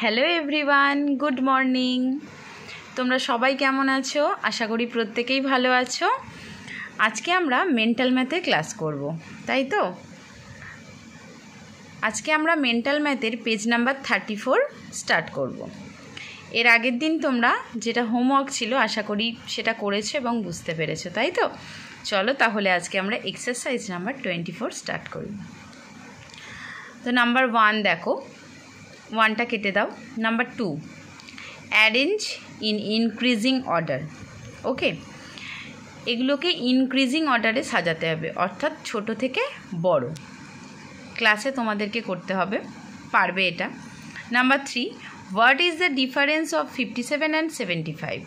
Hello everyone, good morning. তোমরা সবাই কেমন আছো? আশা করি প্রত্যেকেই ভালো আছো। আজকে আমরা মেন্টাল ম্যাথের ক্লাস করব, তাই তো? আজকে আমরা মেন্টাল ম্যাথের পেজ নাম্বার 34 স্টার্ট করব। এর আগের দিন তোমরা যেটা হোমওয়ার্ক ছিল আশা করি সেটা করেছো এবং বুঝতে পেরেছো, তাই তো? চলো তাহলে আজকে আমরা এক্সারসাইজ নাম্বার 24 স্টার্ট করি। তো নাম্বার 1 দেখো, 1টা কেটে দাও। Number 2, arrange in increasing order. Okay, এগুলোকে ইনক্রিজিং অর্ডারে সাজাতে হবে, অর্থাৎ ছোট থেকে বড়। ক্লাসে তোমাদেরকে করতে হবে, পারবে এটা। Number 3, what is the difference of 57 and 75?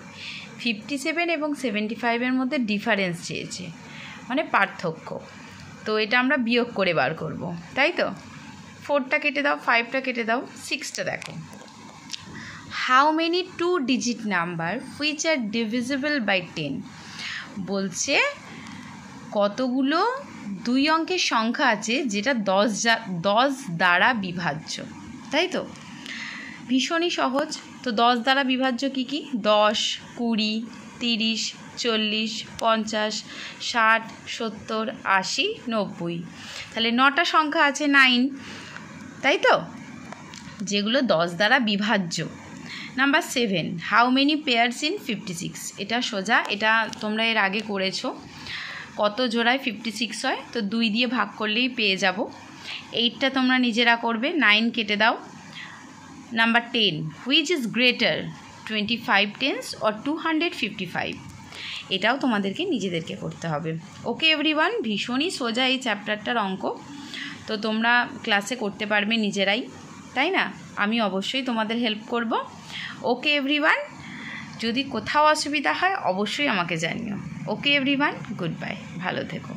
57 এবং 75-এর মধ্যে ডিফারেন্স চেয়েছে, মানে পার্থক্য। তো এটা আমরা বিয়োগ করে বার করব, তাই তো? 4টা কেটে দাও, 5টা কেটে দাও, 6টা দেখো। How many 2-digit number which are divisible by 10? বলছে কতগুলো 2 অঙ্কের সংখ্যা আছে যেটা 10 দ্বারা বিভাজ্য, তাই তো? ভীষণই সহজ। তো 10 দ্বারা বিভাজ্য কী কী? 10, 20, 30, 40, 50, 60, 70, 80, 90। তাহলে 9টা সংখ্যা আছে, 9, তাই তো, যেগুলো 10 দ্বারা বিভাজ্য। Number 7, how many pairs in 56? এটা সোজা, এটা তোমরা এর আগে করেছো। কত জোড়ায় 56 হয়? তো 2 দিয়ে ভাগ করলেই পেয়ে যাব। 8টা তোমরা নিজেরা করবে, 9 কেটে দাও। Number 10, which is greater, 25 tense or 255? এটাও তোমাদেরকে নিজেদেরকে করতে হবে। ওকে এভরিওয়ান, ভীষণই সোজা এই চ্যাপ্টারটার অঙ্ক। তো তোমরা ক্লাসে করতে পারবে নিজেরাই, তাই না? আমি অবশ্যই তোমাদের হেল্প করব। ওকে এভরিওয়ান, যদি কোথাও অসুবিধা হয় অবশ্যই আমাকে জানিও। ওকে এভরিওয়ান, গুড বাই, ভালো থেকো।